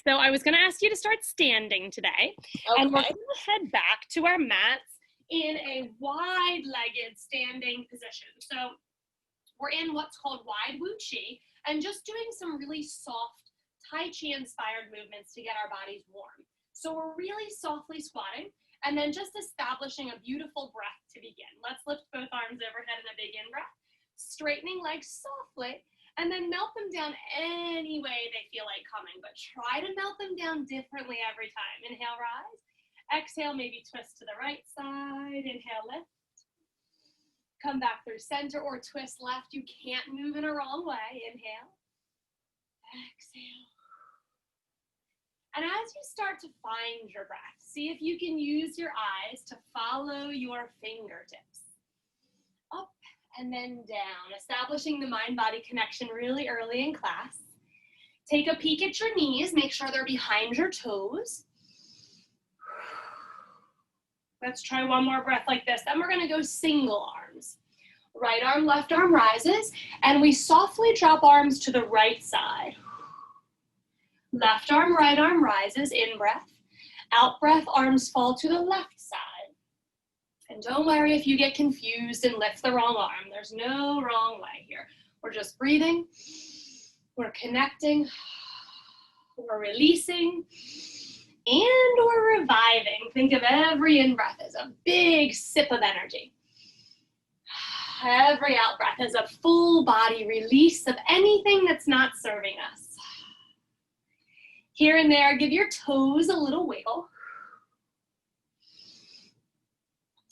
so I was going to ask you to start standing today, and we're going to head back to our mats in a wide-legged standing position. So we're in what's called wide Wu Chi, and just doing some really soft Tai Chi inspired movements to get our bodies warm. So we're really softly squatting, and then just establishing a beautiful breath to begin. Let's lift both arms overhead in a big in-breath, straightening legs softly, and then melt them down any way they feel like coming, but try to melt them down differently every time. Inhale, rise. Exhale, maybe twist to the right side. Inhale, lift. Come back through center or twist left. You can't move in a wrong way. Inhale. Exhale. And as you start to find your breath, see if you can use your eyes to follow your fingertips. Up and then down, establishing the mind-body connection really early in class. Take a peek at your knees, make sure they're behind your toes. Let's try one more breath like this. Then we're gonna go single arms. Right arm, left arm rises, and we softly drop arms to the right side. Left arm, right arm rises, in breath. Out breath, arms fall to the left side. And don't worry if you get confused and lift the wrong arm. There's no wrong way here. We're just breathing, we're connecting, we're releasing, and we're reviving. Think of every in-breath as a big sip of energy. Every out-breath is a full body release of anything that's not serving us. Here and there, give your toes a little wiggle.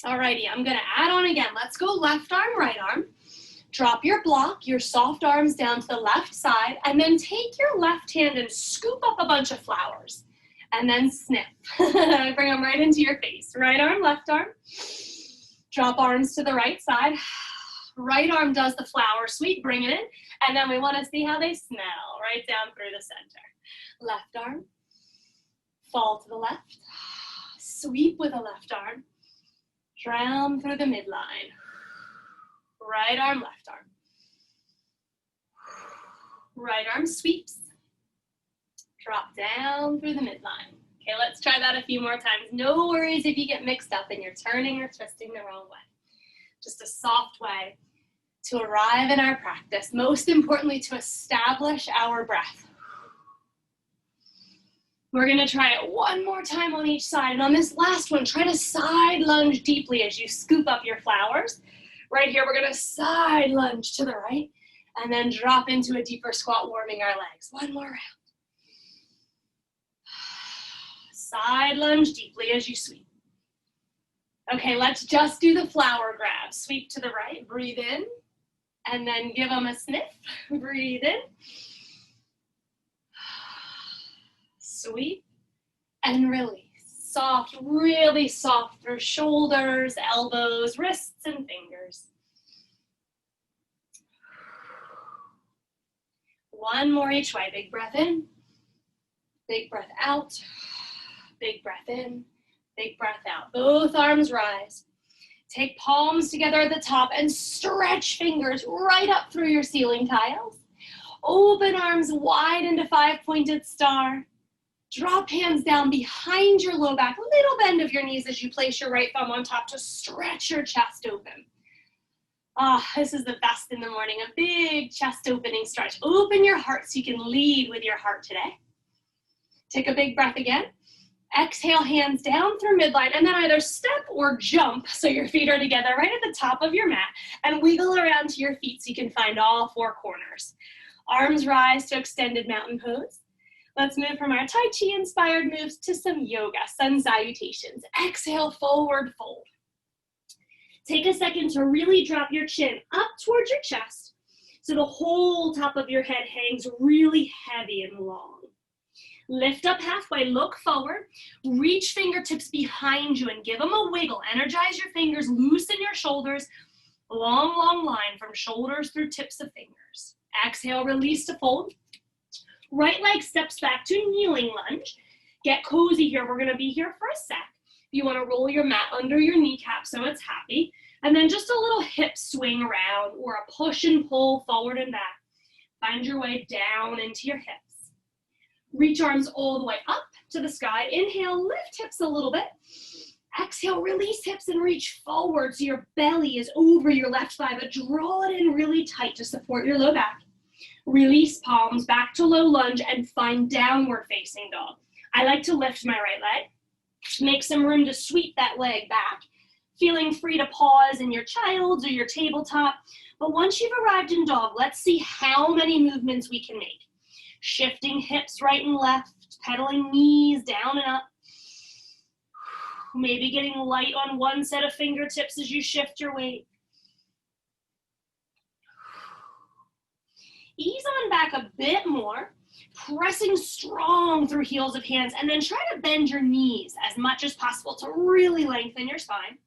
Alrighty, I'm gonna add on again. Let's go left arm, right arm. Drop your block, your soft arms down to the left side, and then take your left hand and scoop up a bunch of flowers. And then sniff. Bring them right into your face. Right arm, left arm. Drop arms to the right side. Right arm does the flower sweep, bring it in. And then we wanna see how they smell, right down through the center. Left arm, fall to the left. Sweep with the left arm. Drown through the midline. Right arm, left arm. Right arm sweeps. Drop down through the midline. Okay, let's try that a few more times. No worries if you get mixed up and you're turning or twisting the wrong way. Just a soft way to arrive in our practice. Most importantly, to establish our breath. We're gonna try it one more time on each side. And on this last one, try to side lunge deeply as you scoop up your flowers. Right here, we're gonna side lunge to the right and then drop into a deeper squat, warming our legs. One more round. Side lunge deeply as you sweep. Okay, let's just do the flower grab. Sweep to the right, breathe in, and then give them a sniff. Breathe in. Sweep and release. Soft, really soft through shoulders, elbows, wrists, and fingers. One more each way. Big breath in, big breath out, big breath in, big breath out. Both arms rise. Take palms together at the top and stretch fingers right up through your ceiling tiles. Open arms wide into five-pointed star. Drop hands down behind your low back, little bend of your knees as you place your right thumb on top to stretch your chest open. This is the best in the morning, a big chest opening stretch. Open your heart so you can lead with your heart today. Take a big breath again. Exhale, hands down through midline, and then either step or jump so your feet are together right at the top of your mat, and wiggle around to your feet so you can find all four corners. Arms rise to extended mountain pose. Let's move from our Tai Chi inspired moves to some yoga, sun salutations. Exhale, forward fold. Take a second to really drop your chin up towards your chest so the whole top of your head hangs really heavy and long. Lift up halfway, look forward, reach fingertips behind you and give them a wiggle. Energize your fingers, loosen your shoulders. Long, long line from shoulders through tips of fingers. Exhale, release to fold. Right leg steps back to kneeling lunge. Get cozy here. We're gonna be here for a sec. You wanna roll your mat under your kneecap so it's happy. And then just a little hip swing around or a push and pull forward and back. Find your way down into your hips. Reach arms all the way up to the sky. Inhale, lift hips a little bit. Exhale, release hips and reach forward so your belly is over your left thigh, but draw it in really tight to support your low back. Release palms back to low lunge and find downward facing dog. I like to lift my right leg. Make some room to sweep that leg back. Feeling free to pause in your child's or your tabletop. But once you've arrived in dog, let's see how many movements we can make. Shifting hips right and left, pedaling knees down and up. Maybe getting light on one set of fingertips as you shift your weight. Ease on back a bit more, pressing strong through heels of hands, and then try to bend your knees as much as possible to really lengthen your spine.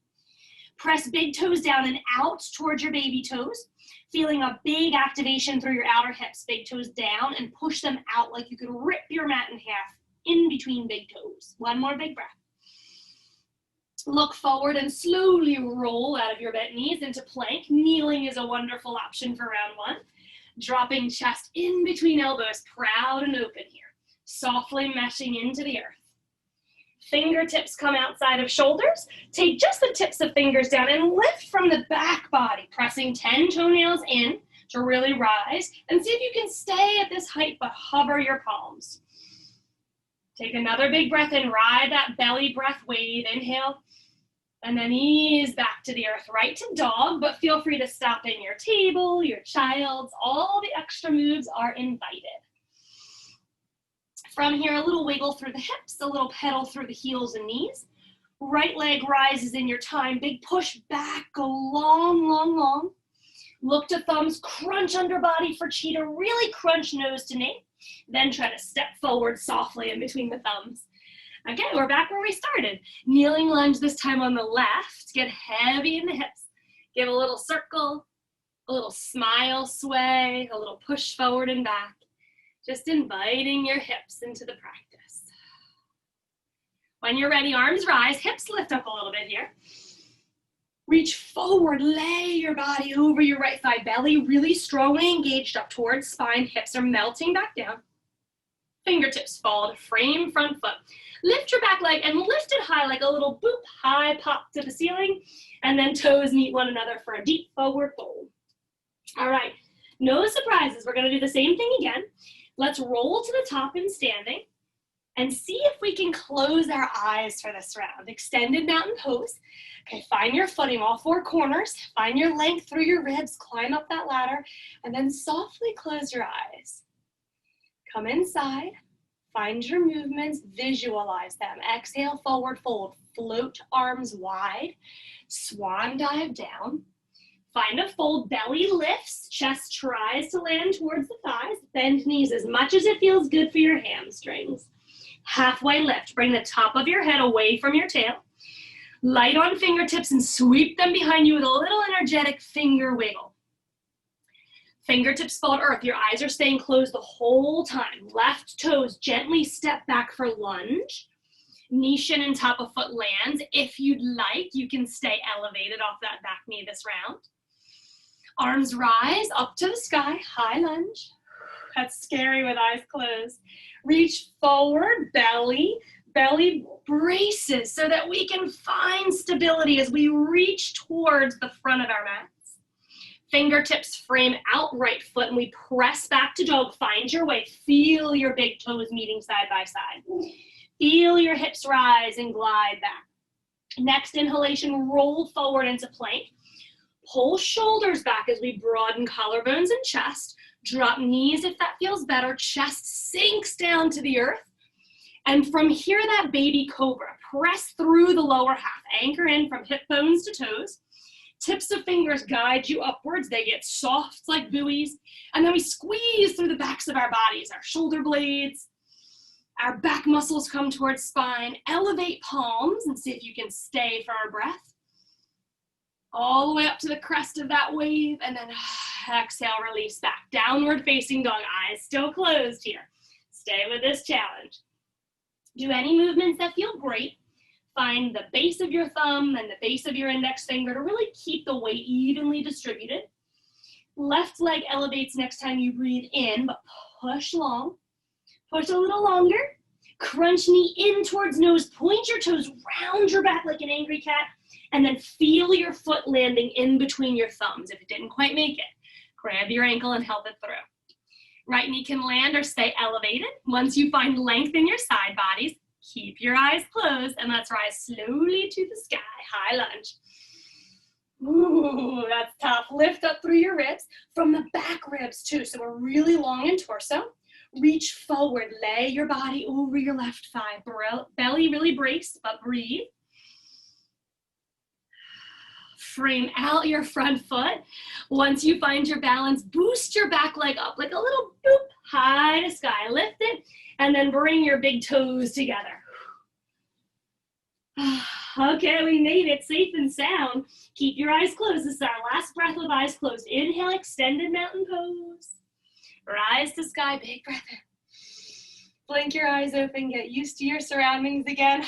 Press big toes down and out towards your baby toes, feeling a big activation through your outer hips. Big toes down and push them out like you could rip your mat in half in between big toes. One more big breath. Look forward and slowly roll out of your bent knees into plank. Kneeling is a wonderful option for round one. Dropping chest in between elbows, proud and open here. Softly meshing into the earth. Fingertips come outside of shoulders. Take just the tips of fingers down and lift from the back body, pressing 10 toenails in to really rise. And see if you can stay at this height, but hover your palms. Take another big breath in, ride that belly breath wave. Inhale. And then ease back to the earth, right to dog, but feel free to stop in your table, your child's. All the extra moves are invited. From here, a little wiggle through the hips, a little pedal through the heels and knees. Right leg rises in your time. Big push back, go long, long, long. Look to thumbs, crunch under body for cheetah, really crunch nose to nape. Then try to step forward softly in between the thumbs. Okay, we're back where we started. Kneeling lunge this time on the left. Get heavy in the hips. Give a little circle, a little smile sway, a little push forward and back. Just inviting your hips into the practice. When you're ready, arms rise, hips lift up a little bit here. Reach forward, lay your body over your right thigh, belly really strongly engaged up towards spine, hips are melting back down. Fingertips fall to frame front foot. Lift your back leg and lift it high like a little boop, high pop to the ceiling. And then toes meet one another for a deep forward fold. All right, no surprises. We're gonna do the same thing again. Let's roll to the top in standing and see if we can close our eyes for this round. Extended mountain pose. Okay, find your footing, all four corners. Find your length through your ribs, climb up that ladder, and then softly close your eyes. Come inside, find your movements, visualize them. Exhale, forward fold, float arms wide, swan dive down. Find a fold, belly lifts, chest tries to land towards the thighs, bend knees as much as it feels good for your hamstrings. Halfway lift, bring the top of your head away from your tail. Light on fingertips and sweep them behind you with a little energetic finger wiggle. Fingertips fall to earth. Your eyes are staying closed the whole time. Left toes gently step back for lunge. Knee shin and top of foot lands. If you'd like, you can stay elevated off that back knee this round. Arms rise up to the sky, high lunge. That's scary with eyes closed. Reach forward, belly braces so that we can find stability as we reach towards the front of our mat. Fingertips frame out right foot and we press back to dog. Find your way. Feel your big toes meeting side by side. Feel your hips rise and glide back. Next inhalation, roll forward into plank. Pull shoulders back as we broaden collarbones and chest. Drop knees if that feels better. Chest sinks down to the earth. And from here, that baby cobra. Press through the lower half. Anchor in from hip bones to toes. Tips of fingers guide you upwards. They get soft like buoys. And then we squeeze through the backs of our bodies, our shoulder blades. Our back muscles come towards spine. Elevate palms and see if you can stay for our breath. All the way up to the crest of that wave. And then exhale, release back. Downward facing dog. Eyes still closed here. Stay with this challenge. Do any movements that feel great. Find the base of your thumb and the base of your index finger to really keep the weight evenly distributed. Left leg elevates next time you breathe in, but push long. Push a little longer. Crunch knee in towards nose. Point your toes round your back like an angry cat. And then feel your foot landing in between your thumbs. If it didn't quite make it, grab your ankle and help it through. Right knee can land or stay elevated. Once you find length in your side bodies, keep your eyes closed and let's rise slowly to the sky. High lunge. Ooh, that's tough. Lift up through your ribs, from the back ribs too. So we're really long in torso. Reach forward, lay your body over your left thigh. Belly really braced, but breathe. Frame out your front foot. Once you find your balance, boost your back leg up like a little boop, high to sky. Lift it, and then bring your big toes together. Okay, we made it safe and sound. Keep your eyes closed. This is our last breath with eyes closed. Inhale, extended mountain pose. Rise to sky, big breath in. Blink your eyes open, get used to your surroundings again.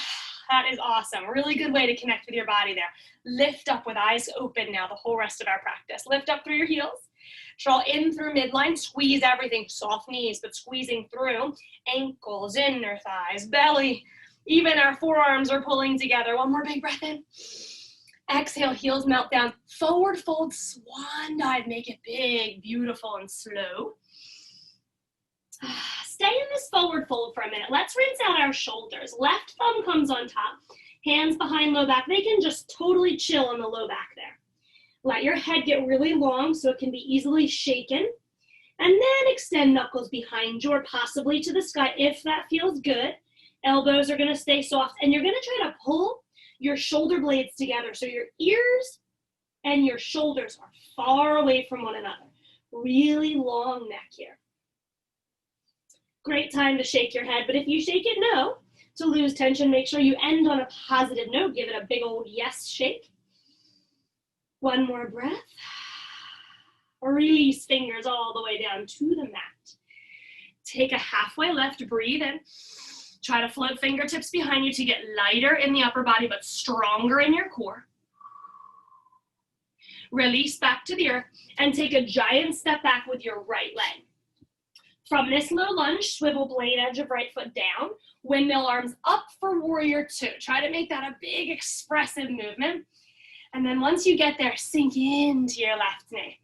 That is awesome. Really good way to connect with your body there. Lift up with eyes open now the whole rest of our practice. Lift up through your heels. Draw in through midline. Squeeze everything. Soft knees, but squeezing through. Ankles, inner thighs, belly. Even our forearms are pulling together. One more big breath in. Exhale, heels melt down. Forward fold, swan dive. Make it big, beautiful, and slow. Stay in this forward fold for a minute. Let's rinse out our shoulders. Left thumb comes on top. Hands behind low back. They can just totally chill on the low back there. Let your head get really long so it can be easily shaken. And then extend knuckles behind you or possibly to the sky if that feels good. Elbows are going to stay soft. And you're going to try to pull your shoulder blades together so your ears and your shoulders are far away from one another. Really long neck here. Great time to shake your head, but if you shake it no, to lose tension, make sure you end on a positive note. Give it a big old yes shake. One more breath. Release fingers all the way down to the mat. Take a halfway lift, breathe in. Try to float fingertips behind you to get lighter in the upper body, but stronger in your core. Release back to the earth and take a giant step back with your right leg. From this low lunge, swivel blade edge of right foot down, windmill arms up for warrior two. Try to make that a big expressive movement. And then once you get there, sink into your left knee.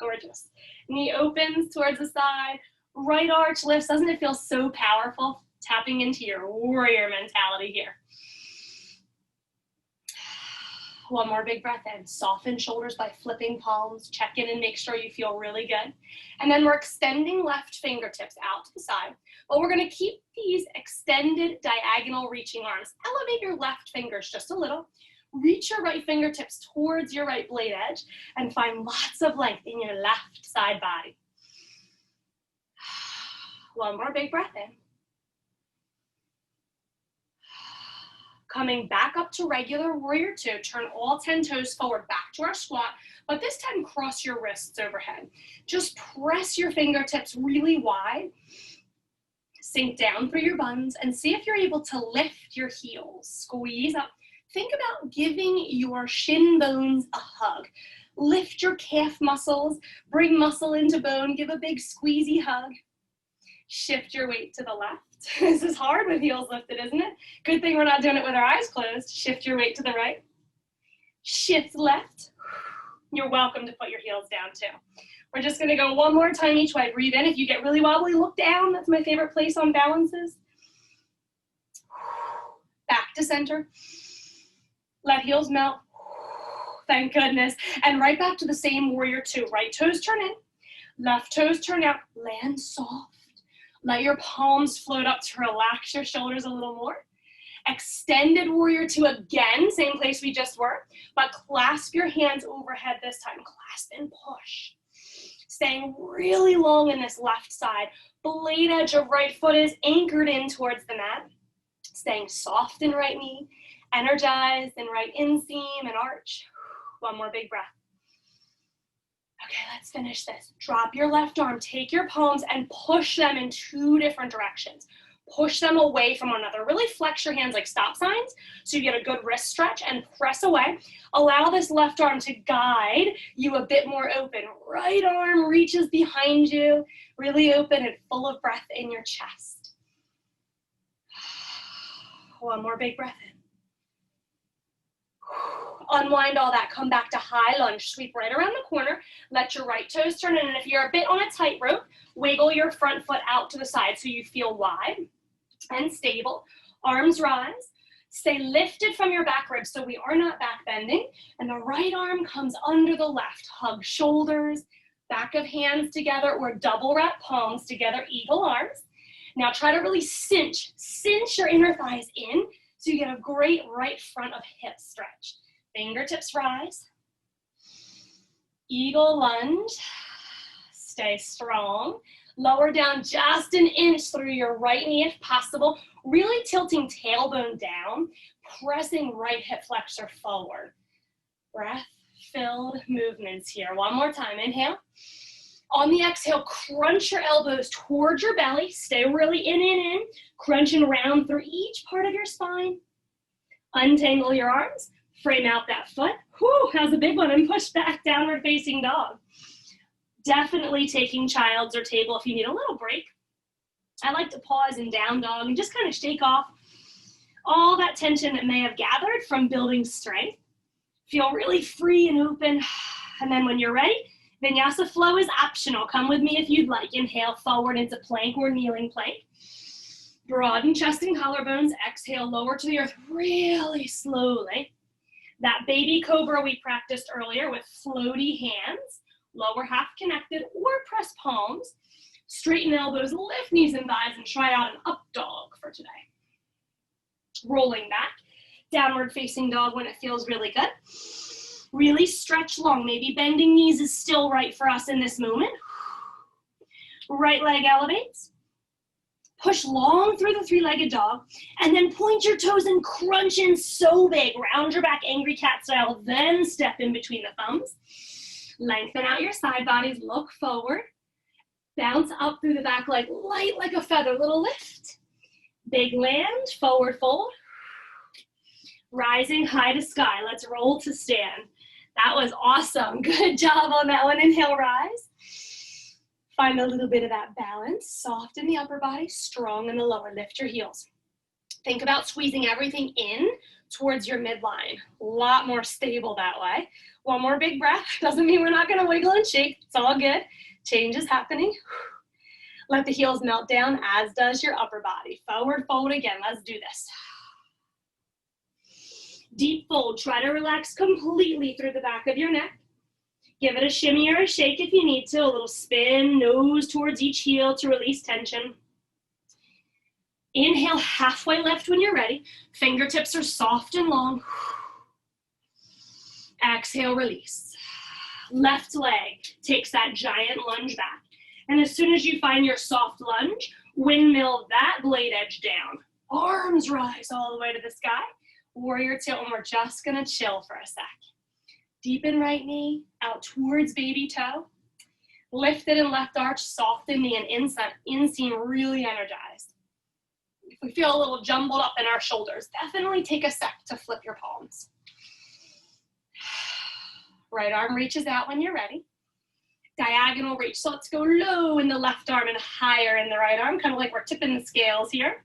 Gorgeous. Knee opens towards the side, right arch lifts. Doesn't it feel so powerful? Tapping into your warrior mentality here. One more big breath in. Soften shoulders by flipping palms. Check in and make sure you feel really good. And then we're extending left fingertips out to the side. But we're going to keep these extended diagonal reaching arms. Elevate your left fingers just a little. Reach your right fingertips towards your right blade edge and find lots of length in your left side body. One more big breath in. Coming back up to regular warrior two, turn all 10 toes forward back to our squat, but this time cross your wrists overhead. Just press your fingertips really wide, sink down through your buns, and see if you're able to lift your heels. Squeeze up. Think about giving your shin bones a hug. Lift your calf muscles, bring muscle into bone, give a big squeezy hug. Shift your weight to the left. This is hard with heels lifted, isn't it? Good thing we're not doing it with our eyes closed. Shift your weight to the right. Shift left. You're welcome to put your heels down too. We're just gonna go one more time each way. Breathe in. If you get really wobbly, look down. That's my favorite place on balances. Back to center. Let heels melt. Thank goodness. And right back to the same warrior two. Right toes turn in. Left toes turn out. Land soft. Let your palms float up to relax your shoulders a little more. Extended warrior two again, same place we just were, but clasp your hands overhead this time. Clasp and push. Staying really long in this left side. Blade edge of right foot is anchored in towards the mat. Staying soft in right knee, energized in right inseam and arch. One more big breath. Okay, let's finish this. Drop your left arm, take your palms and push them in two different directions. Push them away from one another. Really flex your hands like stop signs so you get a good wrist stretch and press away. Allow this left arm to guide you a bit more open. Right arm reaches behind you, really open and full of breath in your chest. One more big breath in. Unwind all that, come back to high lunge, sweep right around the corner, let your right toes turn in, and if you're a bit on a tightrope, wiggle your front foot out to the side so you feel wide and stable. Arms rise, stay lifted from your back ribs so we are not back bending, and the right arm comes under the left. Hug shoulders, back of hands together, or double wrap palms together, eagle arms. Now try to really cinch your inner thighs in so you get a great right front of hip stretch. Fingertips rise. Eagle lunge. Stay strong. Lower down just an inch through your right knee if possible. Really tilting tailbone down, pressing right hip flexor forward. Breath-filled movements here. One more time. Inhale. On the exhale, crunch your elbows towards your belly. Stay really in. Crunching round through each part of your spine. Untangle your arms. Frame out that foot. Whew, that was a big one. And push back, downward facing dog. Definitely taking child's or table if you need a little break. I like to pause in down dog and just kind of shake off all that tension that may have gathered from building strength. Feel really free and open. And then when you're ready, Vinyasa flow is optional. Come with me if you'd like. Inhale forward into plank or kneeling plank. Broaden chest and collarbones. Exhale, lower to the earth really slowly. That baby cobra we practiced earlier with floaty hands. Lower half connected or press palms. Straighten elbows, lift knees and thighs, and try out an up dog for today. Rolling back. Downward facing dog when it feels really good. Really stretch long. Maybe bending knees is still right for us in this moment. Right leg elevates. Push long through the three-legged dog, and then point your toes and crunch in so big. Round your back, angry cat style, then step in between the thumbs. Lengthen out your side bodies, look forward. Bounce up through the back leg, light like a feather, little lift. Big land, forward fold. Rising high to sky, let's roll to stand. That was awesome, good job on that one. Inhale, rise. Find a little bit of that balance, soft in the upper body, strong in the lower. Lift your heels. Think about squeezing everything in towards your midline. A lot more stable that way. One more big breath. Doesn't mean we're not gonna wiggle and shake. It's all good. Change is happening. Let the heels melt down, as does your upper body. Forward fold again. Let's do this. Deep fold. Try to relax completely through the back of your neck. Give it a shimmy or a shake if you need to. A little spin, nose towards each heel to release tension. Inhale, halfway left when you're ready. Fingertips are soft and long. Exhale, release. Left leg takes that giant lunge back. And as soon as you find your soft lunge, windmill that blade edge down. Arms rise all the way to the sky. Warrior tilt, and we're just gonna chill for a sec. Deepen right knee, out towards baby toe. Lifted and left arch, soften knee and inseam really energized. If we feel a little jumbled up in our shoulders, definitely take a sec to flip your palms. Right arm reaches out when you're ready. Diagonal reach, so let's go low in the left arm and higher in the right arm, kind of like we're tipping the scales here.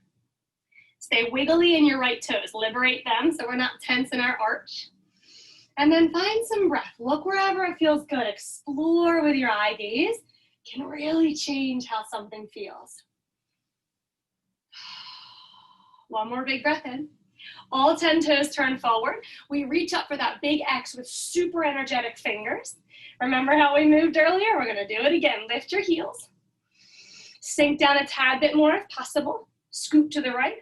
Stay wiggly in your right toes, liberate them so we're not tense in our arch. And then find some breath. Look wherever it feels good. Explore with your eye gaze. Can really change how something feels. One more big breath in. All 10 toes turn forward. We reach up for that big X with super energetic fingers. Remember how we moved earlier? We're gonna do it again. Lift your heels. Sink down a tad bit more if possible. Scoop to the right.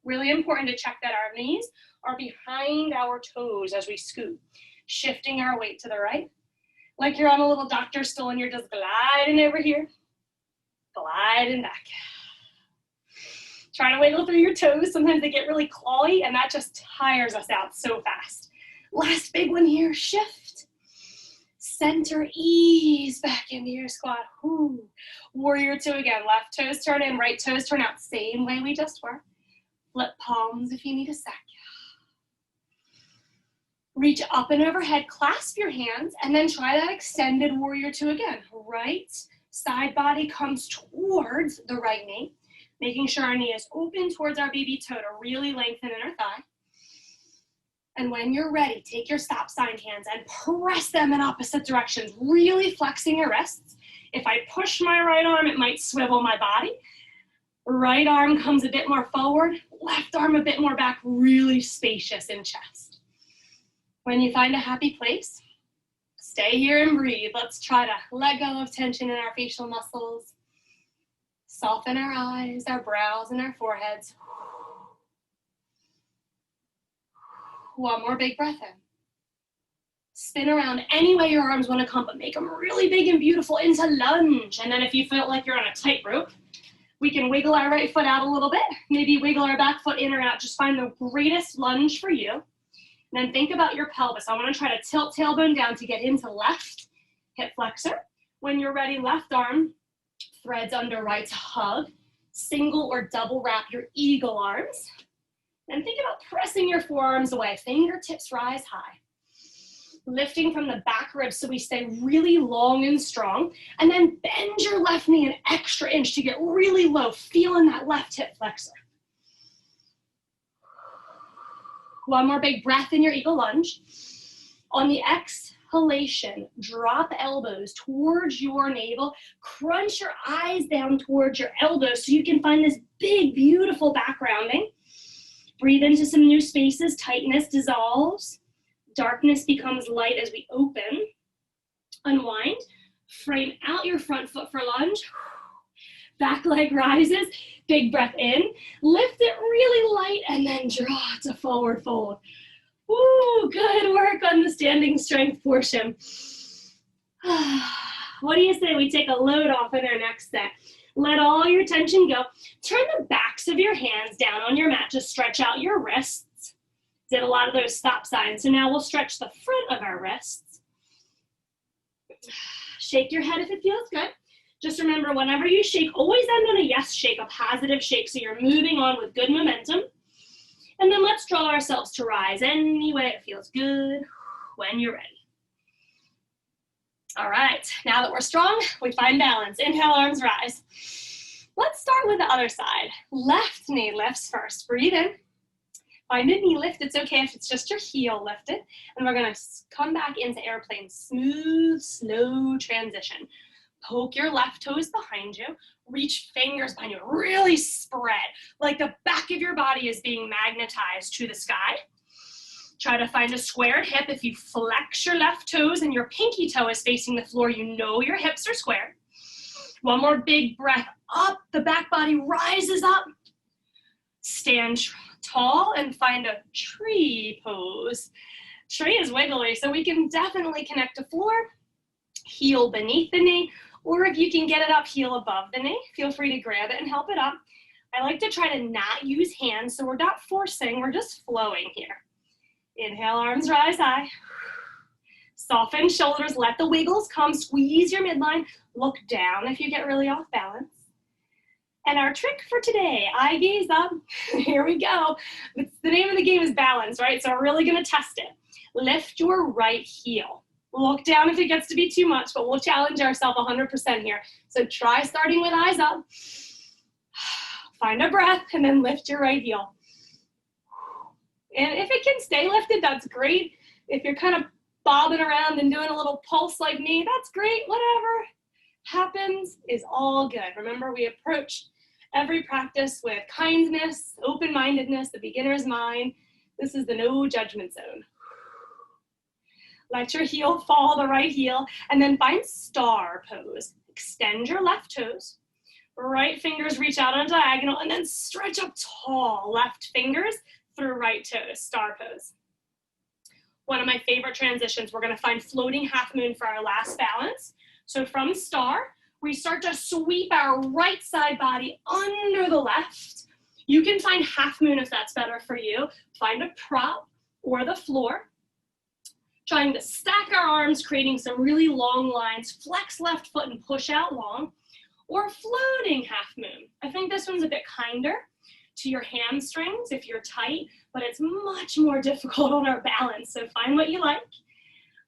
Really important to check that our knees are behind our toes as we scoot. Shifting our weight to the right. Like you're on a little doctor stool and you're just gliding over here. Gliding back. Try to wiggle through your toes. Sometimes they get really clawy and that just tires us out so fast. Last big one here, shift. Center, ease back into your squat. Ooh. Warrior two again. Left toes turn in, right toes turn out. Same way we just were. Flip palms if you need a sec. Reach up and overhead, clasp your hands, and then try that extended warrior two again. Right side body comes towards the right knee. Making sure our knee is open towards our baby toe to really lengthen inner thigh. And when you're ready, take your stop sign hands and press them in opposite directions, really flexing your wrists. If I push my right arm, it might swivel my body. Right arm comes a bit more forward, left arm a bit more back, really spacious in chest. When you find a happy place, stay here and breathe. Let's try to let go of tension in our facial muscles. Soften our eyes, our brows, and our foreheads. One more big breath in. Spin around any way your arms want to come, but make them really big and beautiful into lunge. And then if you feel like you're on a tightrope, we can wiggle our right foot out a little bit, maybe wiggle our back foot in or out. Just find the greatest lunge for you. And then think about your pelvis. I want to try to tilt tailbone down to get into left hip flexor. When you're ready, left arm threads under right to hug. Single or double wrap your eagle arms. And think about pressing your forearms away. Fingertips rise high. Lifting from the back ribs so we stay really long and strong. And then bend your left knee an extra inch to get really low, feeling that left hip flexor. One more big breath in your eagle lunge. On the exhalation, drop elbows towards your navel. Crunch your eyes down towards your elbows so you can find this big, beautiful back rounding. Breathe into some new spaces. Tightness dissolves. Darkness becomes light as we open. Unwind. Frame out your front foot for lunge. Back leg rises. Big breath in. Lift it really light and then draw to forward fold. Woo, good work on the standing strength portion. What do you say we take a load off in our next set? Let all your tension go. Turn the backs of your hands down on your mat to stretch out your wrists. Did a lot of those stop signs. So now we'll stretch the front of our wrists. Shake your head if it feels good. Just remember, whenever you shake, always end on a yes shake, a positive shake, so you're moving on with good momentum. And then let's draw ourselves to rise any way it feels good when you're ready. All right, now that we're strong, we find balance. Inhale, arms rise. Let's start with the other side. Left knee lifts first. Breathe in. Find a knee lift. It's okay if it's just your heel lifted. And we're gonna come back into airplane. Smooth, slow transition. Poke your left toes behind you. Reach fingers behind you. Really spread, like the back of your body is being magnetized to the sky. Try to find a squared hip. If you flex your left toes and your pinky toe is facing the floor, you know your hips are squared. One more big breath up. The back body rises up. Stand tall and find a tree pose. Tree is wiggly, so we can definitely connect to floor. Heel beneath the knee, or if you can get it up, heel above the knee. Feel free to grab it and help it up. I like to try to not use hands, so we're not forcing, we're just flowing here. Inhale, arms rise high. Soften shoulders, let the wiggles come. Squeeze your midline. Look down if you get really off balance. And our trick for today, eye gaze up. Here we go. It's, the name of the game is balance, right? So we're really gonna test it. Lift your right heel. Look down if it gets to be too much, but we'll challenge ourselves 100% here. So try starting with eyes up. Find a breath and then lift your right heel. And if it can stay lifted, that's great. If you're kind of bobbing around and doing a little pulse like me, that's great. Whatever happens is all good. Remember, we approach every practice with kindness, open-mindedness, the beginner's mind. This is the no judgment zone. Let your heel fall, the right heel, and then find star pose. Extend your left toes. Right fingers reach out on diagonal, and then stretch up tall. Left fingers through right toes, star pose. One of my favorite transitions, we're gonna find floating half moon for our last balance. So from star, we start to sweep our right side body under the left. You can find half moon if that's better for you. Find a prop or the floor. Trying to stack our arms, creating some really long lines. Flex left foot and push out long. Or floating half moon. I think this one's a bit kinder to your hamstrings if you're tight, but it's much more difficult on our balance. So find what you like.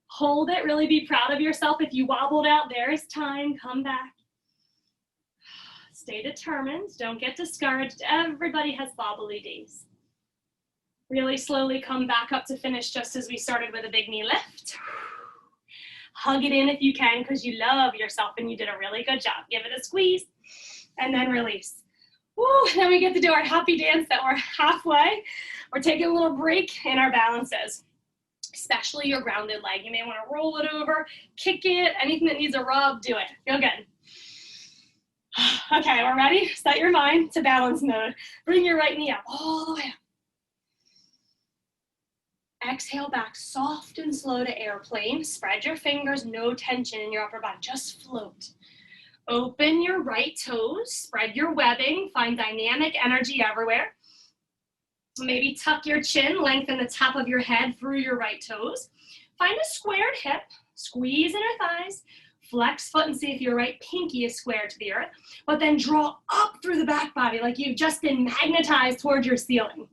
Hold it, really be proud of yourself. If you wobbled out, there is time, come back. Stay determined. Don't get discouraged. Everybody has bobbly days. Really slowly come back up to finish just as we started with a big knee lift. Hug it in if you can because you love yourself and you did a really good job. Give it a squeeze and then release. Woo, then we get to do our happy dance that we're halfway. We're taking a little break in our balances, especially your grounded leg. You may want to roll it over, kick it, anything that needs a rub, do it. Feel good. Okay, we're ready? Set your mind to balance mode. Bring your right knee up all the way up. Exhale back, soft and slow to airplane. Spread your fingers, no tension in your upper body, just float. Open your right toes, spread your webbing, find dynamic energy everywhere. Maybe tuck your chin, lengthen the top of your head through your right toes. Find a squared hip, squeeze inner thighs, flex foot and see if your right pinky is squared to the earth, but then draw up through the back body like you've just been magnetized towards your ceiling.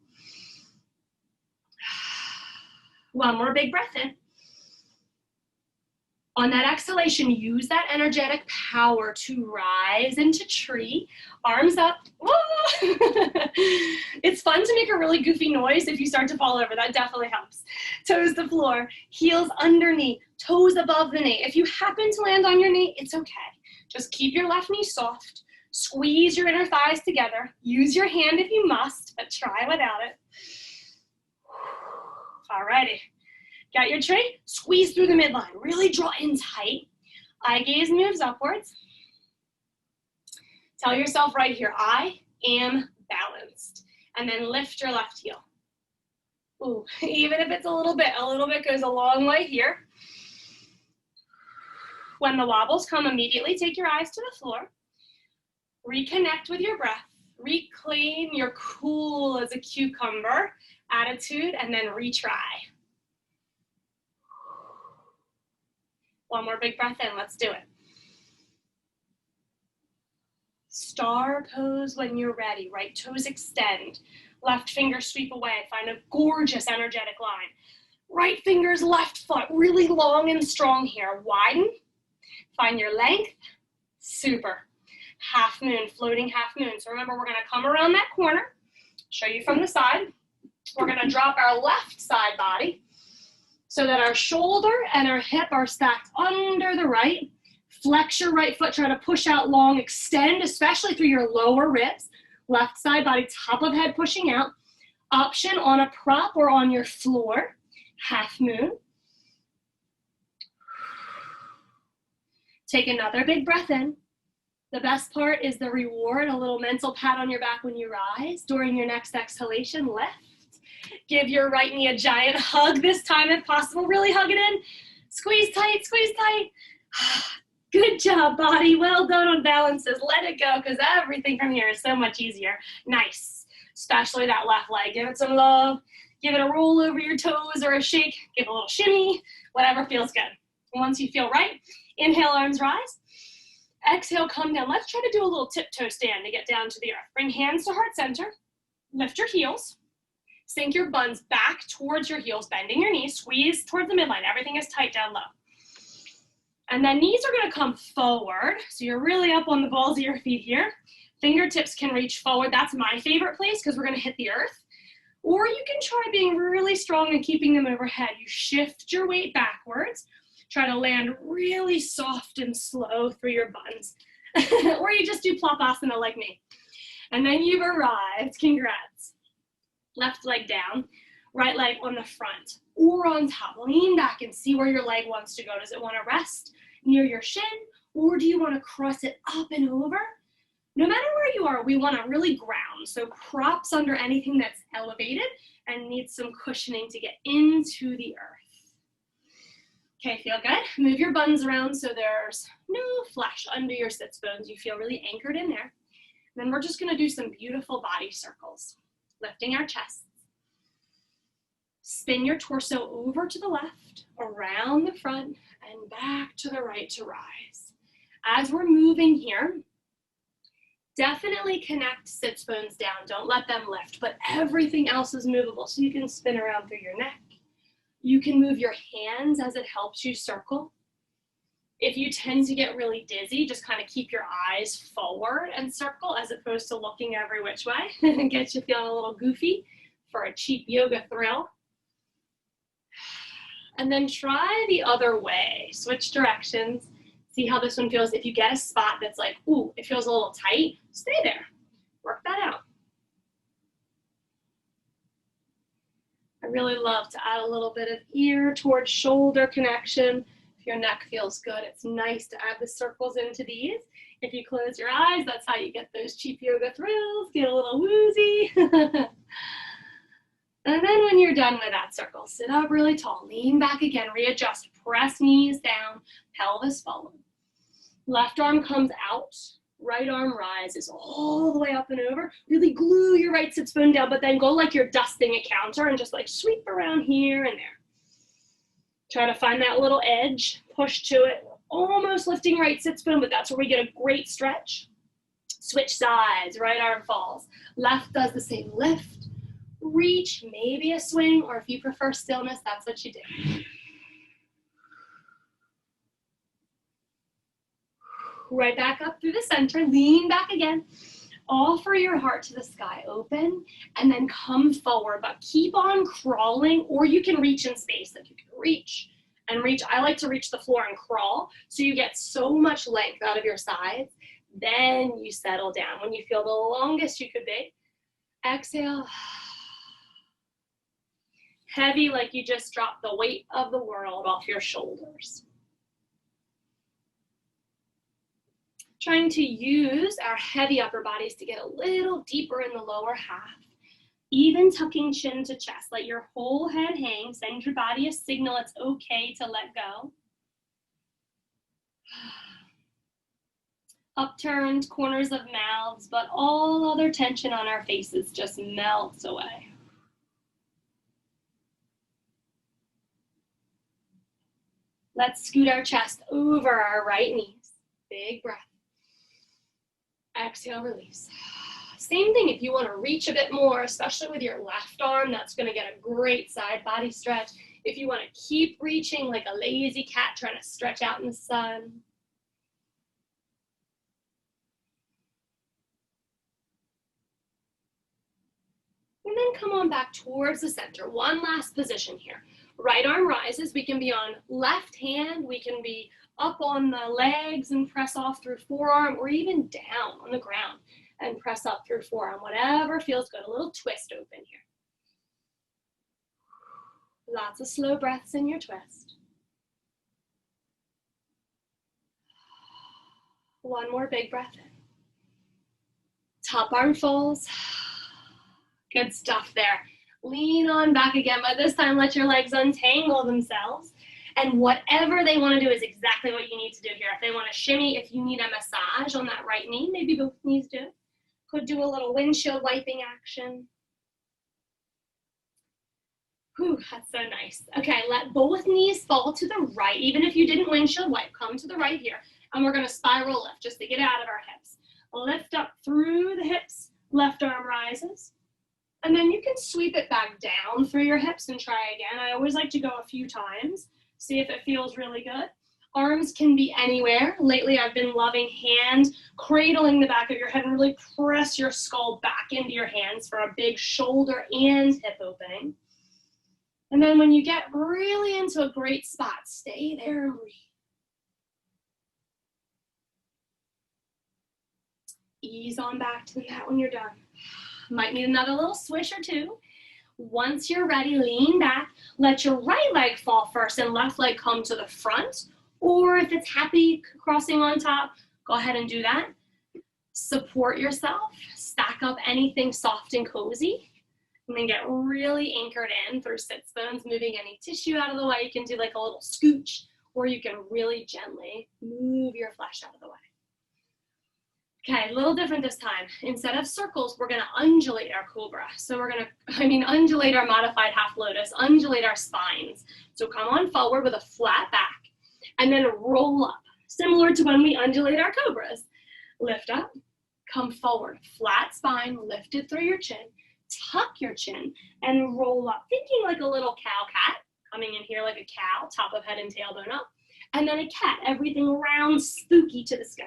One more big breath in. On that exhalation, use that energetic power to rise into tree, arms up. It's fun to make a really goofy noise if you start to fall over. That definitely helps. Toes to floor, heels underneath, toes above the knee. If you happen to land on your knee, it's okay. Just keep your left knee soft. Squeeze your inner thighs together. Use your hand if you must, but try without it. Alrighty. Got your tree? Squeeze through the midline. Really draw in tight. Eye gaze moves upwards. Tell yourself right here, I am balanced. And then lift your left heel. Ooh, even if it's a little bit goes a long way here. When the wobbles come, immediately take your eyes to the floor. Reconnect with your breath. Reclaim your cool as a cucumber attitude and then retry. One more big breath in, let's do it. Star pose when you're ready. Right toes extend. Left fingers sweep away. Find a gorgeous energetic line. Right fingers, left foot, really long and strong here. Widen. Find your length. Super. Half moon, floating half moon. So remember, we're gonna come around that corner. Show you from the side. We're gonna drop our left side body so that our shoulder and our hip are stacked under the right. Flex your right foot, try to push out long, extend, especially through your lower ribs. Left side body, top of head pushing out. Option on a prop or on your floor. Half moon. Take another big breath in. The best part is the reward, a little mental pat on your back when you rise. During your next exhalation, lift. Give your right knee a giant hug this time if possible. Really hug it in. Squeeze tight, squeeze tight. Good job, body. Well done on balances. Let it go because everything from here is so much easier. Nice. Especially that left leg. Give it some love. Give it a roll over your toes or a shake. Give a little shimmy. Whatever feels good. Once you feel right, inhale, arms rise. Exhale, come down. Let's try to do a little tiptoe stand to get down to the earth. Bring hands to heart center. Lift your heels. Sink your buns back towards your heels, bending your knees, squeeze towards the midline. Everything is tight down low. And then knees are gonna come forward. So you're really up on the balls of your feet here. Fingertips can reach forward. That's my favorite place because we're gonna hit the earth. Or you can try being really strong and keeping them overhead. You shift your weight backwards. Try to land really soft and slow through your buns. Or you just do plopasana like me. And then you've arrived. Congrats. Left leg down, right leg on the front or on top. Lean back and see where your leg wants to go. Does it want to rest near your shin or do you want to cross it up and over? No matter where you are, we want to really ground. So props under anything that's elevated and needs some cushioning to get into the earth. Okay, feel good? Move your buns around so there's no flesh under your sits bones. You feel really anchored in there. And then we're just going to do some beautiful body circles. Lifting our chest. Spin your torso over to the left, around the front, and back to the right to rise. As we're moving here, definitely connect sits bones down. Don't let them lift, but everything else is movable. So you can spin around through your neck. You can move your hands as it helps you circle. If you tend to get really dizzy, just kind of keep your eyes forward and circle as opposed to looking every which way and get you feeling a little goofy for a cheap yoga thrill. And then try the other way. Switch directions. See how this one feels. If you get a spot that's like, ooh, it feels a little tight, stay there. Work that out. I really love to add a little bit of ear towards shoulder connection. If your neck feels good, it's nice to add the circles into these. If you close your eyes, that's how you get those cheap yoga thrills, get a little woozy. And then when you're done with that circle, sit up really tall, lean back again, readjust, press knees down, pelvis forward. Left arm comes out, right arm rises all the way up and over. Really glue your right sits bone down, but then go like you're dusting a counter and just like sweep around here and there. Try to find that little edge, push to it, almost lifting right sits bone, but that's where we get a great stretch. Switch sides, right arm falls. Left does the same, lift, reach, maybe a swing, or if you prefer stillness, that's what you do. Right back up through the center, lean back again. Offer your heart to the sky, open, and then come forward, but keep on crawling, or you can reach in space. If you can reach and reach, I like to reach the floor and crawl, so you get so much length out of your sides. Then you settle down. When you feel the longest you could be, exhale. Heavy, like you just dropped the weight of the world off your shoulders. Trying to use our heavy upper bodies to get a little deeper in the lower half. Even tucking chin to chest. Let your whole head hang. Send your body a signal it's okay to let go. Upturned corners of mouths, but all other tension on our faces just melts away. Let's scoot our chest over our right knees. Big breath. Exhale, release. Same thing if you want to reach a bit more, especially with your left arm, that's going to get a great side body stretch. If you want to keep reaching like a lazy cat trying to stretch out in the sun. And then come on back towards the center. One last position here. Right arm rises. We can be on left hand. We can be up on the legs and press off through forearm, or even down on the ground and press up through forearm. Whatever feels good. A little twist open here. Lots of slow breaths in your twist. One more big breath in. Top arm folds. Good stuff there. Lean on back again, but this time let your legs untangle themselves. And whatever they want to do is exactly what you need to do here. If they want to shimmy, if you need a massage on that right knee, maybe both knees do. Could do a little windshield wiping action. Whew, that's so nice. Okay, let both knees fall to the right. Even if you didn't windshield wipe, come to the right here. And we're going to spiral lift just to get out of our hips. Lift up through the hips. Left arm rises. And then you can sweep it back down through your hips and try again. I always like to go a few times, see if it feels really good. Arms can be anywhere. Lately, I've been loving hand cradling the back of your head and really press your skull back into your hands for a big shoulder and hip opening. And then when you get really into a great spot, stay there and breathe. Ease on back to the mat when you're done. Might need another little swish or two. Once you're ready, lean back. Let your right leg fall first and left leg come to the front. Or if it's happy crossing on top, go ahead and do that. Support yourself. Stack up anything soft and cozy. And then get really anchored in through sits bones, moving any tissue out of the way. You can do like a little scooch, or you can really gently move your flesh out of the way. Okay, a little different this time. Instead of circles, we're gonna undulate our cobra. So we're gonna, undulate our modified half lotus, undulate our spines. So come on forward with a flat back and then roll up, similar to when we undulate our cobras. Lift up, come forward, flat spine, lifted through your chin, tuck your chin and roll up, thinking like a little cow cat, coming in here like a cow, top of head and tailbone up. And then a cat, everything round, spooky to the sky.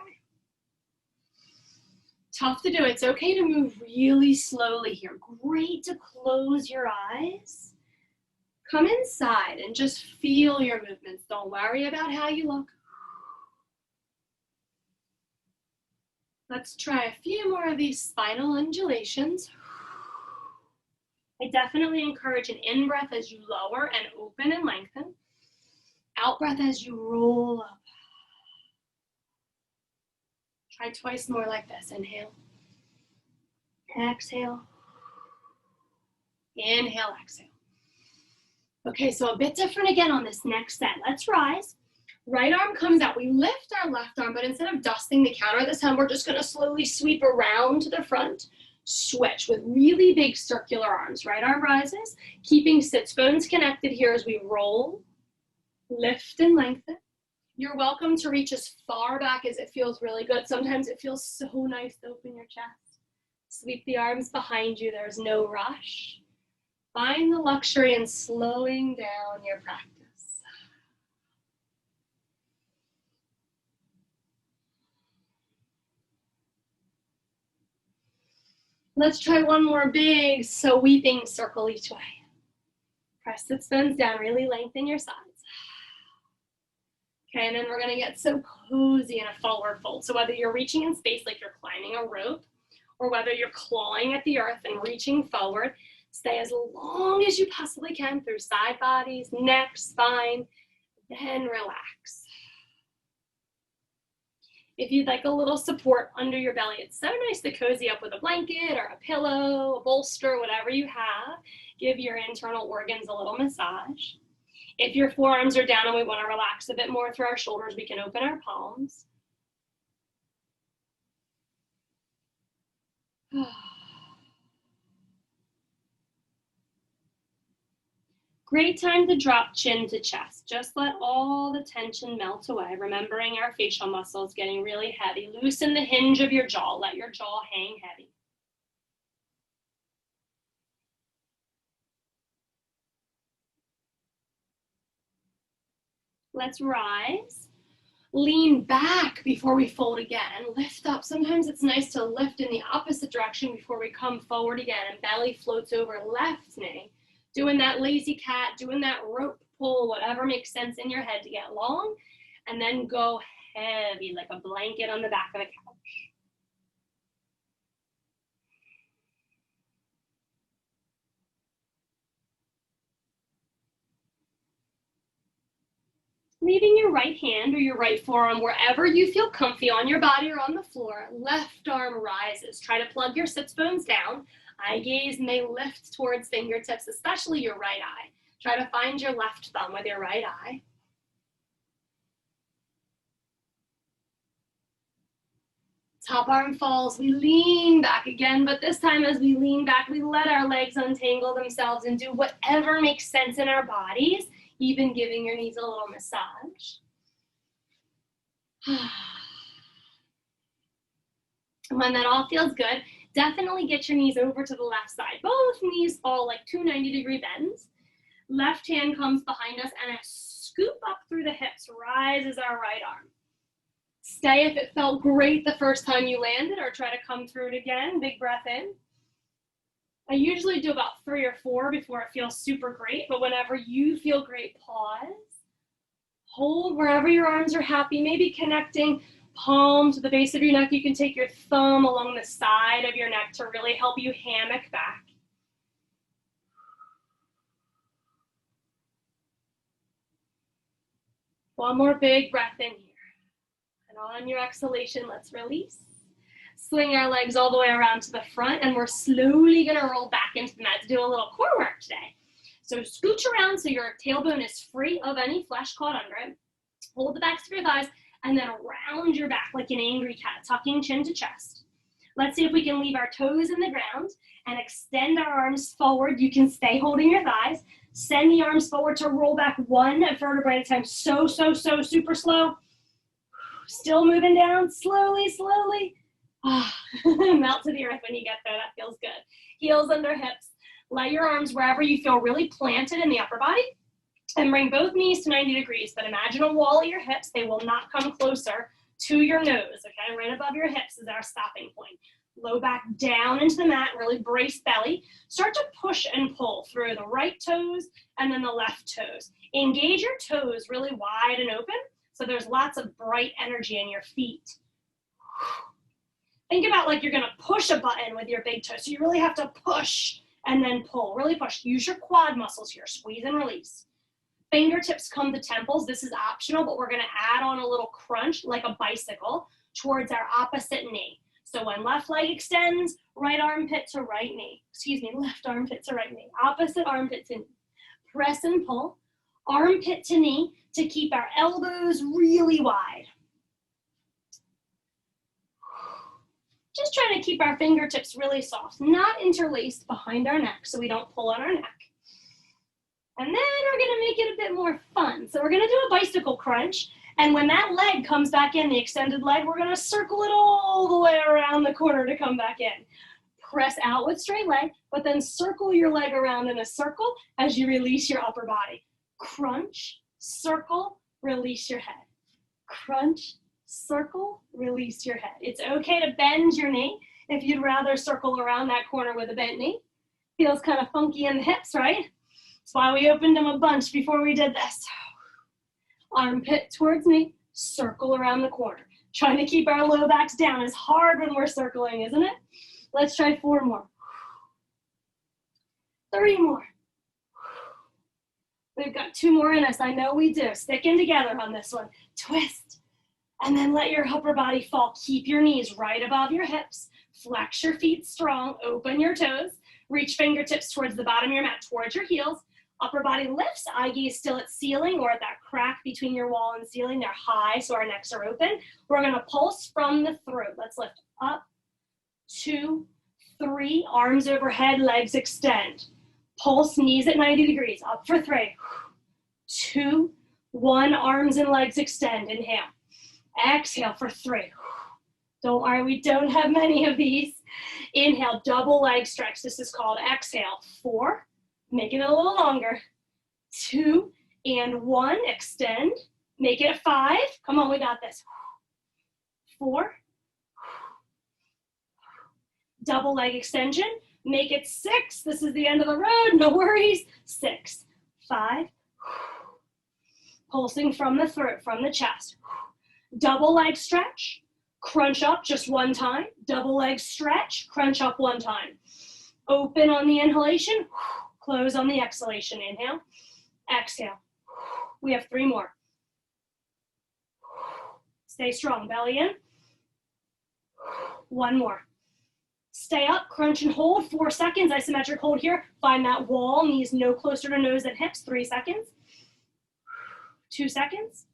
Tough to do. It's okay to move really slowly here. Great to close your eyes. Come inside and just feel your movements. Don't worry about how you look. Let's try a few more of these spinal undulations. I definitely encourage an in-breath as you lower and open and lengthen. Out-breath as you roll up. Try twice more like this. Inhale. Exhale. Inhale, exhale. Okay, so a bit different again on this next set. Let's rise. Right arm comes out. We lift our left arm, but instead of dusting the counter this time, we're just going to slowly sweep around to the front. Switch with really big circular arms. Right arm rises, keeping sits bones connected here as we roll, lift and lengthen. You're welcome to reach as far back as it feels really good. Sometimes it feels so nice to open your chest. Sweep the arms behind you. There's no rush. Find the luxury in slowing down your practice. Let's try one more big sweeping circle each way. Press the bones down, really lengthen your sides. Okay, and then we're gonna get so cozy in a forward fold. So whether you're reaching in space like you're climbing a rope, or whether you're clawing at the earth and reaching forward, stay as long as you possibly can through side bodies, neck, spine, then relax. If you'd like a little support under your belly, it's so nice to cozy up with a blanket or a pillow, a bolster, whatever you have. Give your internal organs a little massage. If your forearms are down and we want to relax a bit more through our shoulders, we can open our palms. Great time to drop chin to chest. Just let all the tension melt away, remembering our facial muscles getting really heavy. Loosen the hinge of your jaw. Let your jaw hang heavy. Let's rise. Lean back before we fold again. Lift up. Sometimes it's nice to lift in the opposite direction before we come forward again, and belly floats over left knee. Doing that lazy cat, doing that rope pull, whatever makes sense in your head to get long, and then go heavy like a blanket on the back of the couch. Leaving your right hand or your right forearm wherever you feel comfy on your body or on the floor. Left arm rises. Try to plug your sits bones down. Eye gaze may lift towards fingertips, especially your right eye. Try to find your left thumb with your right eye. Top arm falls. We lean back again, but this time as we lean back, we let our legs untangle themselves and do whatever makes sense in our bodies, even giving your knees a little massage. And when that all feels good, definitely get your knees over to the left side. Both knees fall like 2 90-degree bends. Left hand comes behind us and a scoop up through the hips, rises our right arm. Stay if it felt great the first time you landed, or try to come through it again. Big breath in. I usually do about 3 or 4 before it feels super great, but whenever you feel great, pause. Hold wherever your arms are happy, maybe connecting palm to the base of your neck. You can take your thumb along the side of your neck to really help you hammock back. One more big breath in here. And on your exhalation, let's release. Swing our legs all the way around to the front, and we're slowly gonna roll back into the mat to do a little core work today. So scooch around so your tailbone is free of any flesh caught under it. Hold the backs of your thighs, and then round your back like an angry cat, tucking chin to chest. Let's see if we can leave our toes in the ground and extend our arms forward. You can stay holding your thighs. Send the arms forward to roll back 1 vertebrae at a time. So super slow. Still moving down, slowly. Melt to the earth when you get there. That feels good. Heels under hips. Let your arms wherever you feel really planted in the upper body. And bring both knees to 90 degrees, but imagine a wall at your hips. They will not come closer to your nose, okay? Right above your hips is our stopping point. Low back down into the mat, really brace belly. Start to push and pull through the right toes and then the left toes. Engage your toes really wide and open, so there's lots of bright energy in your feet. Think about like you're gonna push a button with your big toe, so you really have to push and then pull, really push. Use your quad muscles here, squeeze and release. Fingertips come to temples. This is optional, but we're gonna add on a little crunch like a bicycle towards our opposite knee. So when left leg extends, right armpit to right knee. Excuse me, left armpit to right knee. Opposite armpit to knee. Press and pull, armpit to knee to keep our elbows really wide. Just trying to keep our fingertips really soft, not interlaced behind our neck so we don't pull on our neck. And then we're gonna make it a bit more fun. So we're gonna do a bicycle crunch, and when that leg comes back in, the extended leg, we're gonna circle it all the way around the corner to come back in. Press out with straight leg, but then circle your leg around in a circle as you release your upper body. Crunch, circle, release your head. Crunch, circle, release your head. It's okay to bend your knee if you'd rather circle around that corner with a bent knee. Feels kind of funky in the hips, right? That's why we opened them a bunch before we did this. Armpit towards knee, circle around the corner. Trying to keep our low backs down is hard when we're circling, isn't it? Let's try 4 more. 3 more. We've got 2 more in us, I know we do. Sticking together on this one. Twist, and then let your upper body fall. Keep your knees right above your hips. Flex your feet strong, open your toes. Reach fingertips towards the bottom of your mat, towards your heels. Upper body lifts, eye gaze still at ceiling or at that crack between your wall and ceiling. They're high, so our necks are open. We're gonna pulse from the throat. Let's lift up, 2, 3, arms overhead, legs extend. Pulse, knees at 90 degrees, up for 3, 2, 1, arms and legs extend, inhale. Exhale for 3. Don't worry, we don't have many of these. Inhale, double leg stretch. This is called exhale. 4, make it a little longer. 2 and 1, extend. Make it a 5. Come on, we got this. 4. Double leg extension. Make it 6. This is the end of the road, no worries. 6, 5. Pulsing from the throat, from the chest. Double leg stretch. Crunch up just 1 time. Double leg stretch, crunch up 1 time. Open on the inhalation, close on the exhalation. Inhale, exhale. We have 3 more. Stay strong, belly in. 1 more. Stay up, crunch and hold, 4 seconds, isometric hold here. Find that wall, knees no closer to nose than hips, 3 seconds. 2 seconds,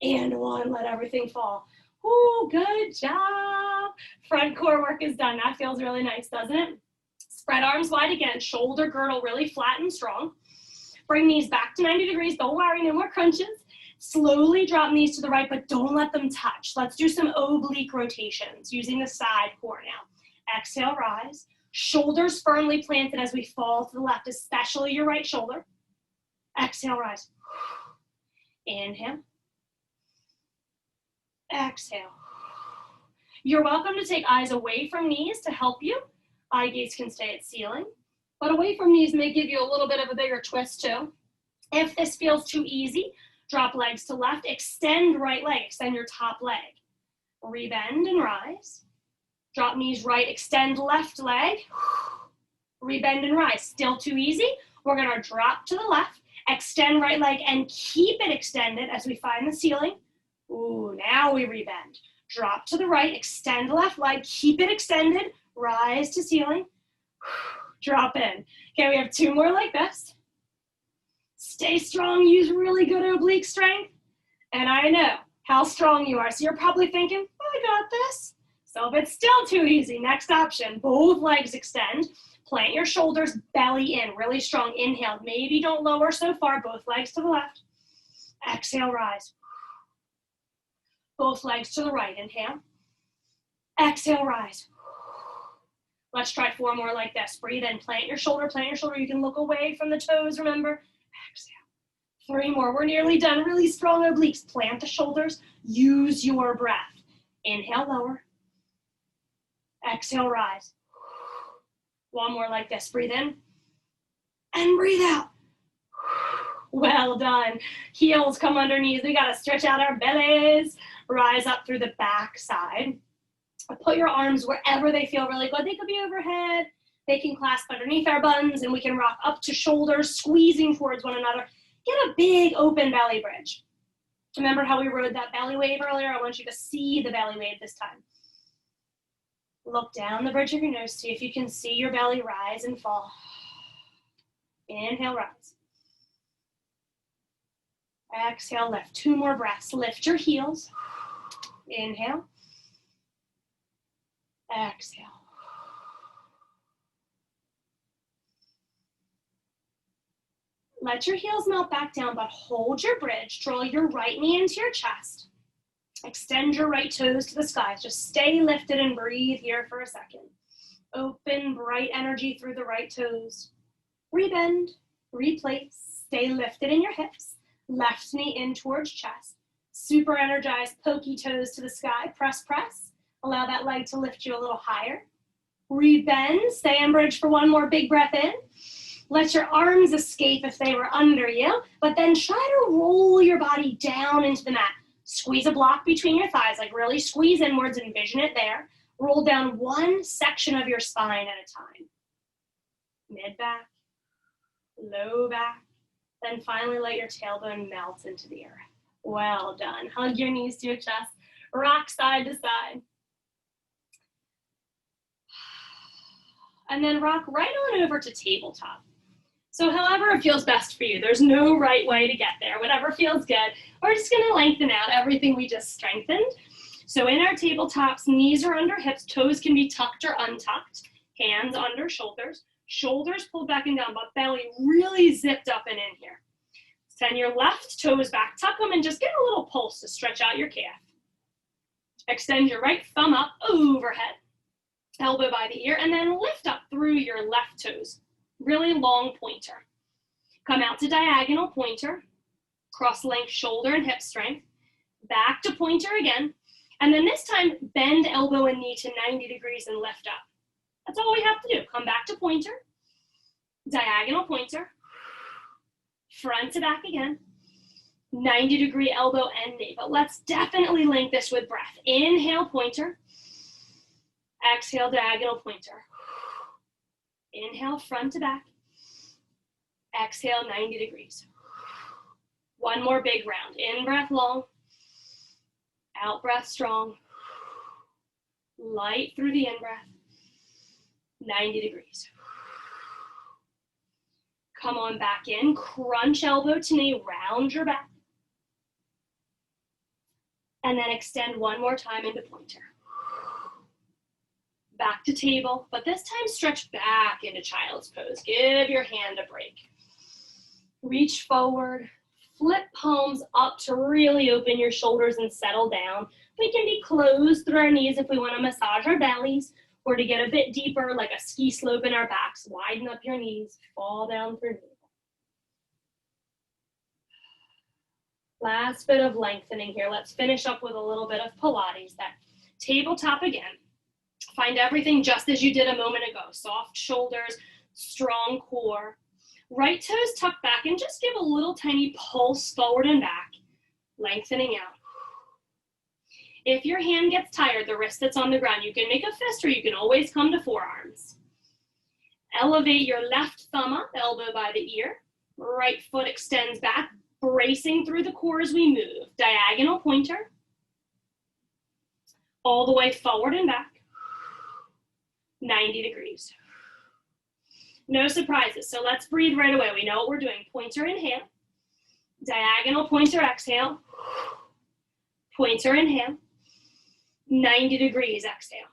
and 1, let everything fall. Ooh, good job. Front core work is done. That feels really nice, doesn't it? Spread arms wide again, shoulder girdle really flat and strong. Bring knees back to 90 degrees. Don't worry, no more crunches. Slowly drop knees to the right, but don't let them touch. Let's do some oblique rotations using the side core now. Exhale, rise. Shoulders firmly planted as we fall to the left, especially your right shoulder. Exhale, rise. Inhale. Exhale. You're welcome to take eyes away from knees to help you. Eye gaze can stay at ceiling, but away from knees may give you a little bit of a bigger twist too. If this feels too easy, drop legs to left, extend right leg, extend your top leg. Rebend and rise. Drop knees right, extend left leg. Rebend and rise. Still too easy? We're gonna drop to the left, extend right leg, and keep it extended as we find the ceiling. Ooh, now we rebend. Drop to the right, extend left leg, keep it extended, rise to ceiling, drop in. Okay, we have 2 more like this. Stay strong, use really good oblique strength. And I know how strong you are, so you're probably thinking, I got this. So if it's still too easy, next option, both legs extend. Plant your shoulders, belly in, really strong. Inhale, maybe don't lower so far, both legs to the left. Exhale, rise. Both legs to the right, inhale. Exhale, rise. Let's try 4 more like this. Breathe in, plant your shoulder, you can look away from the toes, remember. Exhale. 3 more. We're nearly done. Really strong obliques. Plant the shoulders. Use your breath. Inhale, lower. Exhale, rise. 1 more like this. Breathe in and breathe out. Well done. Heels come underneath. We got to stretch out our bellies. Rise up through the back side. Put your arms wherever they feel really good. They could be overhead. They can clasp underneath our buns, and we can rock up to shoulders, squeezing towards one another. Get a big open belly bridge. Remember how we rode that belly wave earlier? I want you to see the belly wave this time. Look down the bridge of your nose. See if you can see your belly rise and fall. Inhale, rise. Exhale, lift. 2 more breaths. Lift your heels. Inhale. Exhale. Let your heels melt back down, but hold your bridge. Draw your right knee into your chest. Extend your right toes to the skies. Just stay lifted and breathe here for a second. Open, bright energy through the right toes. Rebend, replace, stay lifted in your hips. Left knee in towards chest. Super energized, pokey toes to the sky. Press, press. Allow that leg to lift you a little higher. Rebend, stay in bridge for 1 more big breath in. Let your arms escape if they were under you, but then try to roll your body down into the mat. Squeeze a block between your thighs, like really squeeze inwards, envision it there. Roll down 1 section of your spine at a time. Mid back, low back, then finally let your tailbone melt into the earth. Well done. Hug your knees to your chest, rock side to side. And then rock right on over to tabletop. So however it feels best for you, there's no right way to get there. Whatever feels good. We're just gonna lengthen out everything we just strengthened. So in our tabletops, knees are under hips, toes can be tucked or untucked, hands under shoulders, shoulders pulled back and down, but belly really zipped up and in here. Send your left toes back, tuck them, and just get a little pulse to stretch out your calf. Extend your right thumb up overhead, elbow by the ear, and then lift up through your left toes. Really long pointer. Come out to diagonal pointer, cross length shoulder and hip strength, back to pointer again, and then this time bend elbow and knee to 90 degrees and lift up. That's all we have to do. Come back to pointer, diagonal pointer, front to back again, 90-degree elbow and knee, but let's definitely link this with breath. Inhale, pointer, exhale, diagonal pointer. Inhale, front to back. Exhale, 90 degrees. 1 more big round. In breath long. Out breath strong. Light through the in breath. 90 degrees. Come on back in. Crunch elbow to knee. Round your back. And then extend 1 more time into pointer. Back to table, but this time stretch back into child's pose. Give your hand a break. Reach forward, flip palms up to really open your shoulders and settle down. We can be closed through our knees if we want to massage our bellies, or to get a bit deeper like a ski slope in our backs. Widen up your knees, fall down through navel. Last bit of lengthening here. Let's finish up with a little bit of Pilates. That tabletop again. Find everything just as you did a moment ago. Soft shoulders, strong core. Right toes tucked back and just give a little tiny pulse forward and back, lengthening out. If your hand gets tired, the wrist that's on the ground, you can make a fist or you can always come to forearms. Elevate your left thumb up, elbow by the ear. Right foot extends back, bracing through the core as we move. Diagonal pointer. All the way forward and back. 90 degrees. No surprises, so let's breathe right away. We know what we're doing. Pointer, inhale. Diagonal pointer, exhale. Pointer, inhale. 90 degrees, exhale.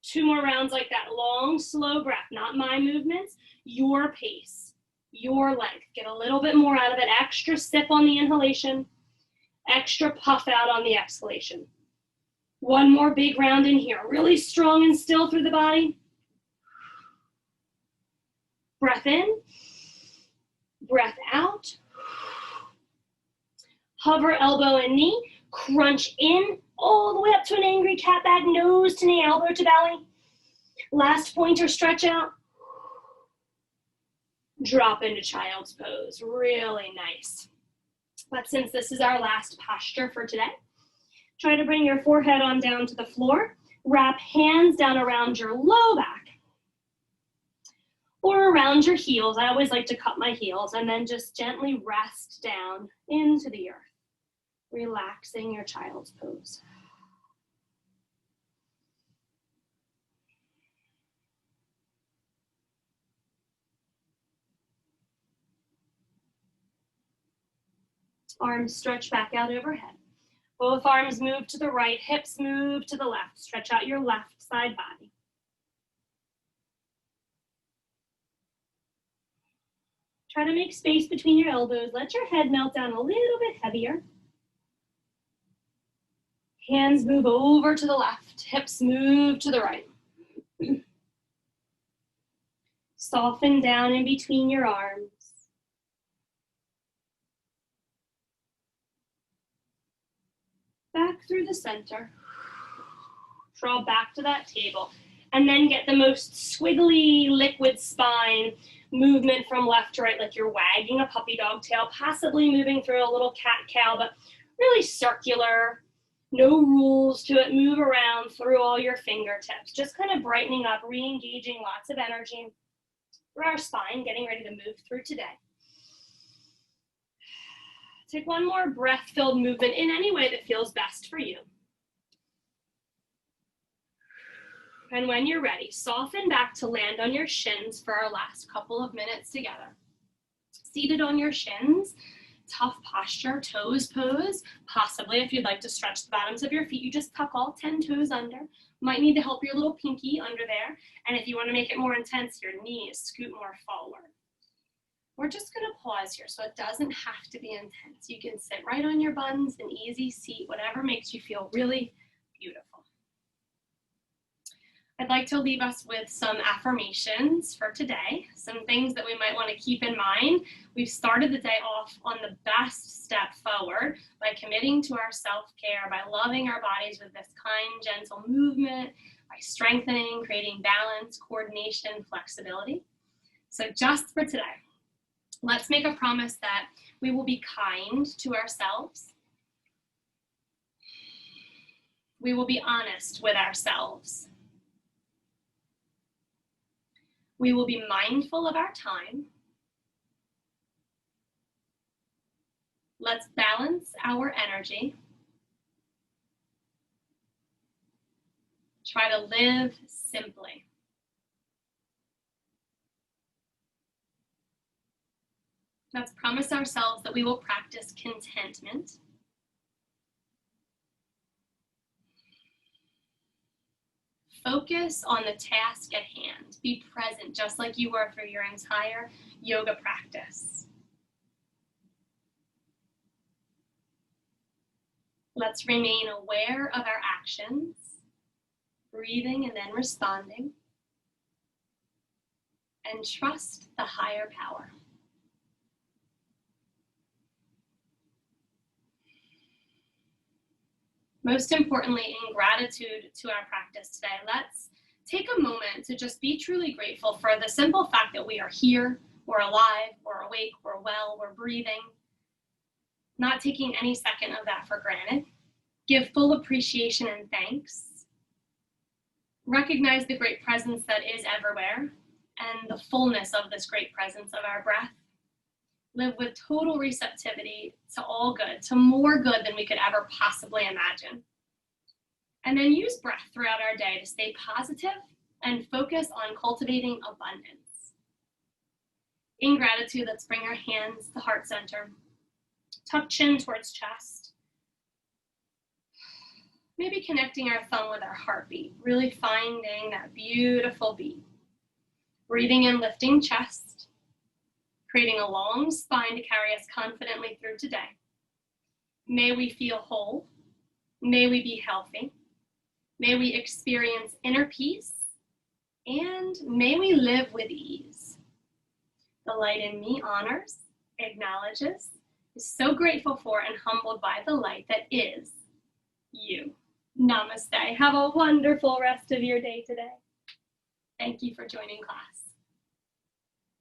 2 more rounds like that. Long, slow breath, not my movements, your pace, your length. Get a little bit more out of it. Extra sip on the inhalation, extra puff out on the exhalation. 1 more big round in here. Really strong and still through the body. Breath in, breath out. Hover elbow and knee, crunch in all the way up to an angry cat back, nose to knee, elbow to belly. Last pointer, stretch out. Drop into child's pose, really nice. But since this is our last posture for today, try to bring your forehead on down to the floor. Wrap hands down around your low back or around your heels. I always like to cup my heels and then just gently rest down into the earth, relaxing your child's pose. Arms stretch back out overhead. Both arms move to the right, hips move to the left. Stretch out your left side body. Try to make space between your elbows. Let your head melt down a little bit heavier. Hands move over to the left, hips move to the right. Soften down in between your arms. Back through the center. Draw back to that table. And then get the most squiggly liquid spine movement from left to right, like you're wagging a puppy dog tail, possibly moving through a little cat-cow, but really circular. No rules to it. Move around through all your fingertips. Just kind of brightening up, re-engaging lots of energy through our spine, getting ready to move through today. Take one more breath-filled movement in any way that feels best for you. And when you're ready, soften back to land on your shins for our last couple of minutes together. Seated on your shins, tough posture, toes pose. Possibly if you'd like to stretch the bottoms of your feet, you just tuck all 10 toes under. Might need to help your little pinky under there. And if you want to make it more intense, your knees scoot more forward. We're just going to pause here, so it doesn't have to be intense. You can sit right on your buns, an easy seat, whatever makes you feel really beautiful. I'd like to leave us with some affirmations for today, some things that we might want to keep in mind. We've started the day off on the best step forward by committing to our self-care, by loving our bodies with this kind, gentle movement, by strengthening, creating balance, coordination, flexibility. So just for today, let's make a promise that we will be kind to ourselves. We will be honest with ourselves. We will be mindful of our time. Let's balance our energy. Try to live simply. Let's promise ourselves that we will practice contentment. Focus on the task at hand. Be present just like you were for your entire yoga practice. Let's remain aware of our actions, breathing and then responding, and trust the higher power. Most importantly, in gratitude to our practice today, let's take a moment to just be truly grateful for the simple fact that we are here, we're alive, we're awake, we're well, we're breathing. Not taking any second of that for granted. Give full appreciation and thanks. Recognize the great presence that is everywhere and the fullness of this great presence of our breath. Live with total receptivity to all good, to more good than we could ever possibly imagine. And then use breath throughout our day to stay positive and focus on cultivating abundance. In gratitude, let's bring our hands to heart center. Tuck chin towards chest. Maybe connecting our thumb with our heartbeat, really finding that beautiful beat. Breathing in, lifting chest. Creating a long spine to carry us confidently through today. May we feel whole. May we be healthy. May we experience inner peace. And may we live with ease. The light in me honors, acknowledges, so grateful for and humbled by the light that is you. Namaste. Have a wonderful rest of your day today. Thank you for joining class.